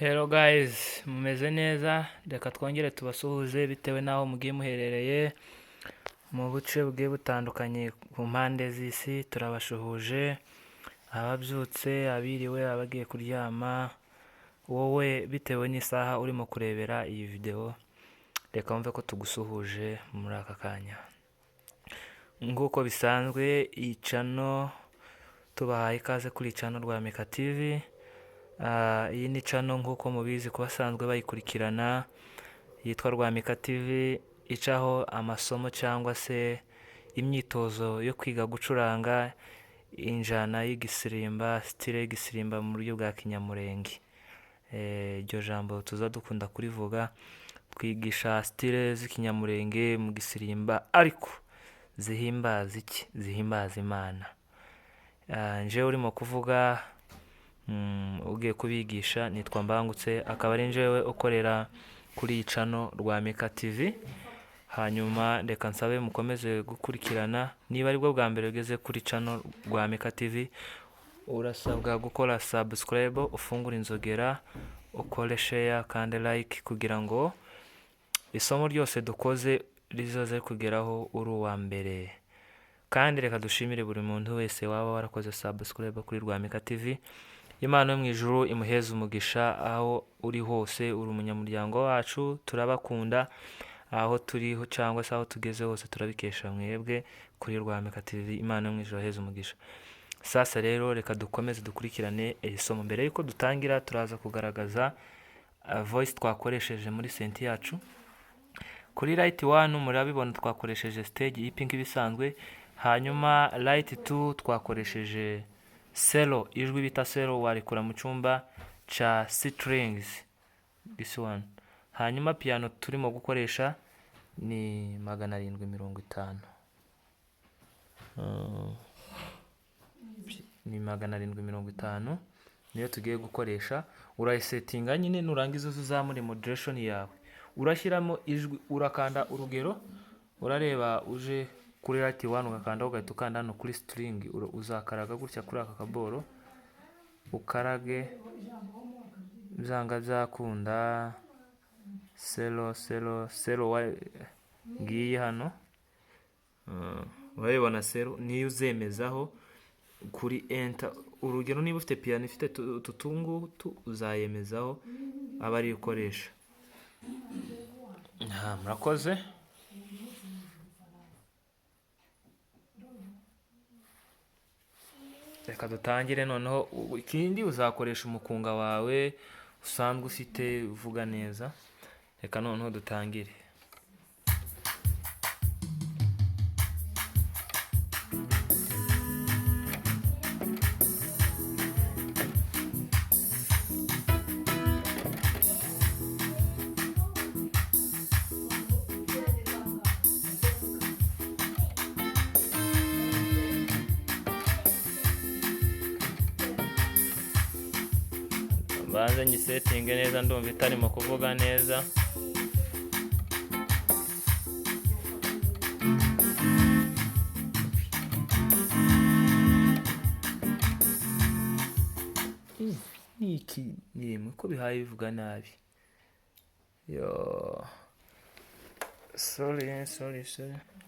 Hello guys, mumeze neza? Reka twongere tubasuhuze bitewe n'aho mugiye muherereye mu buce bugiye butandukanye ku mpande z'isi. Turabashuhuje ababyutse, abiriwe, abagiye kuryama. Wowe bitewe n'isaha urimo kurebera iyi video, reka wumve ko tugusuhuje muri aka kanya. Nguko bisanzwe iyi channel tubahaye ikaze kuri channel Rwamika TV. Iyi ni channel nk'uko mubizi ku basanzwe bayikurikirana, yitwa Rwamika TV, icaho amasomo cyangwa se imyitozo yo kwiga gucuranga injana y'igisirimba, style y'igisirimba mu buryo bwa kinyamurenge. Iryo jambo tuza dukunda kurivuga, twigisha style z'ikinyamurenge mu gisirimba ariko zihimbaza iki? Zihimbaza Imana. Nje urimo kuvuga ugiye kubigisha nitwa Mbangutse, akaba ari njewe ukorera kuri iyi channel Rwamika TV. Hanyuma reka nsabe mukomeze gukurikirana. Niba ari bwo bwa mbere ugeze kuri channel Rwamika TV, urasabwa gukora subscribe, ufungura inzogera, ukore share kandi like kugira ngo isomo ryose dukoze rizoze kugeraho uri uwa mbere. Kandi reka dushimire buri muntu wese waba warakoze subscribe kuri Rwamika TV. Imana yo mu ijuru imuheze umugisha aho uri hose. Uri umunyamuryango wacu, turabakunda aho turiho cyangwa se aho tugeze hose, turabikesha mwebwe kuri Rwamika TV. Imana yo mu ijuru aheze umugisha. Sasa rero reka dukomeze dukurikirane isomo. Mbere yuko dutangira, turaza kugaragaza voice twakoresheje muri senti yacu. Kuri right 1 murabibona twakoresheje stage y'ipink bisanzwe, hanyuma right 2 twakoresheje selo, ijwi bita selo warikura mu cyumba cha strings, this one. Hanyuma piano turimo gukoresha ni 750, ni 750 niyo tugiye gukoresha. Urayisetinga nyine, nurangiza uzamure moderation yawe, urashyiramo ijwi, urakanda urugero, urareba uje kuri right 1 ugakanda, ugahita ukanda hano kuri string, uzakaraga gutya kuri aka kaboro, ukarage byanga byakunda selo selo selo ngiye hano. Urabibona selo niyo uzemezaho kuri enter. Urugero niba ufite piano ifite tutungu uzayemezaho aba ari ukoresha. Murakoze. Reka dutangire noneho. Ikindi uzakoresha umukunga wawe usanzwe ufite uvuga neza. Reka noneho dutangire. Banze nyisetinge neza, ndumva itarimo kuvuga neza. Niki nimwe ko bihaye bivuga nabi. Yo, sorry.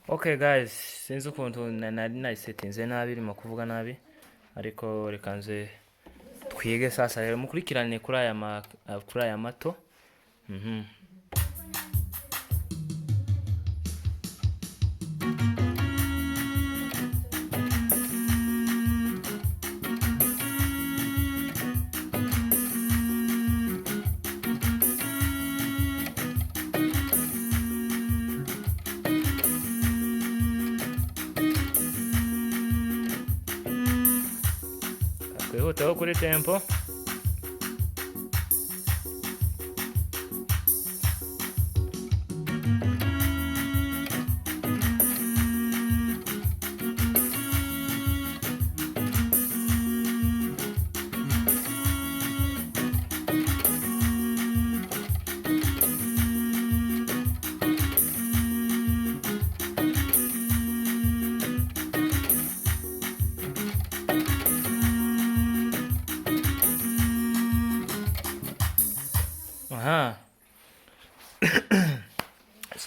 Okay guys, sinzi ukuntu nari nayisetinze nabi, irimo kuvuga nabi, ariko reka nze twige sasa rero mukurikirane kuri aya mato. Twihutaho kuri tempo.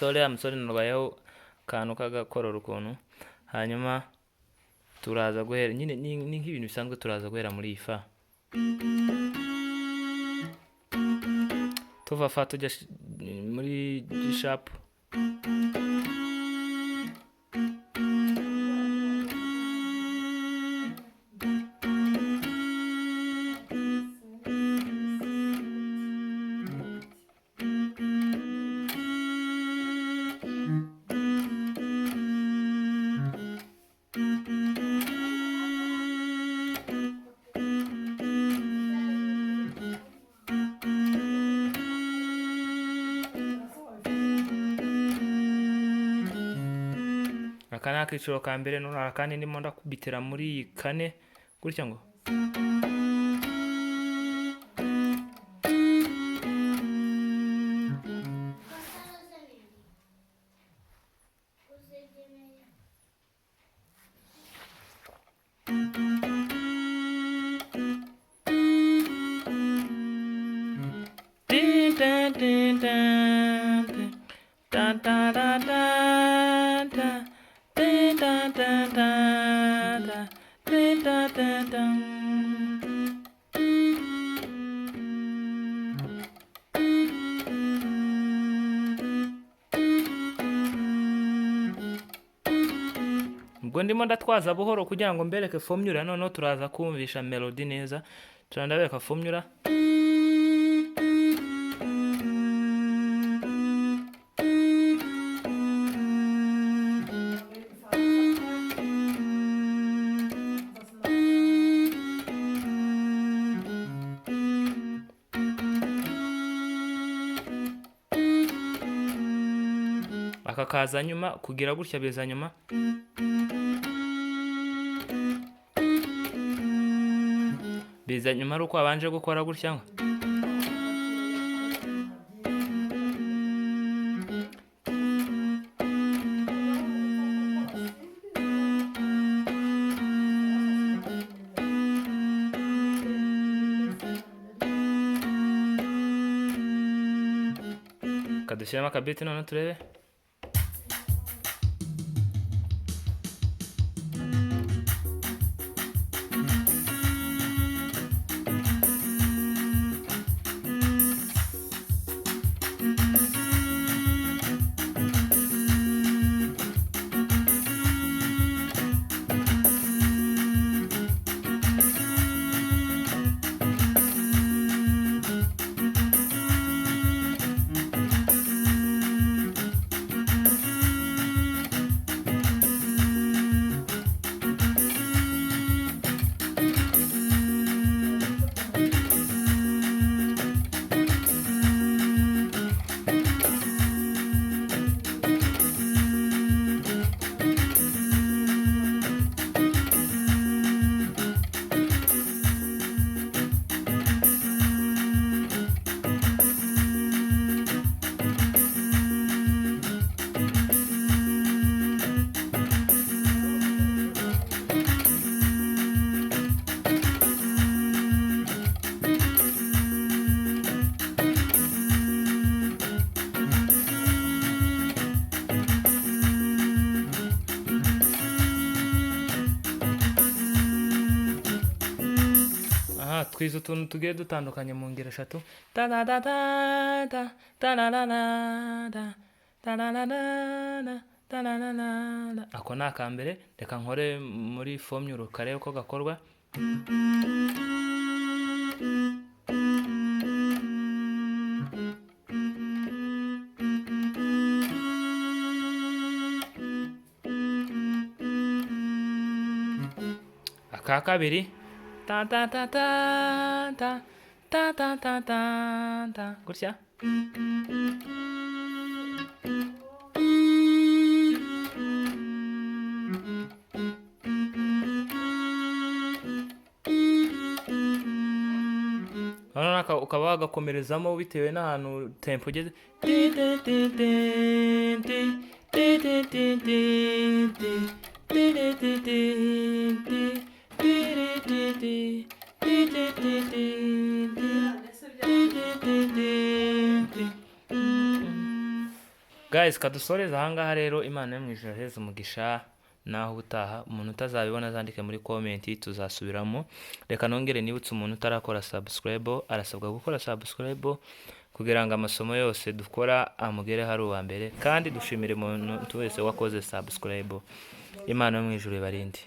uriya musore narwayeho akantu k'agakorora ukuntu, hanyuma turaza guhera nyine ni nk'ibintu bisanzwe, turaza guhera muri iyi fa, tuva fa tujya muri G sharp, aka ni akiciro ka mbere, none akandi ndimo ndakubitira muri iyi kane gutya ngo ubwo ndimo ndatwaza buhoro kugira ngo mbereke formula, noneho turaza kumvisha melody neza, turandabereka formula. Aka kaza nyuma, kugira gutya biza nyuma, biza nyuma ari uko wabanje gukora gutya ngo kadushyiramo akabiti, none turebe. Twiza utuntu tugiye dutandukanye mu ngero eshatu. Ako ni akambere, reka nkore muri formula karebe uko gakorwa. Aka kabiri, ta ta ta ta ta ta ta ta ta ta gutya. Noneho ukaba wagakomerezamo bitewe n'ahantu tempo ugeze. guys, kadusoreza ahangaha rero. Imana yo mu ijuru aheze umugisha, naho ubutaha. Umuntu utazabibona azandike muri comment, tuzasubiramo. Reka nongere nibutse umuntu utarakora subscribe, arasabwa gukora subscribe kugira ngo amasomo yose dukora amugere hari uwa mbere, kandi dushimire umuntu wese wakoze subscribe. Imana yo mu ijuru ibarinde.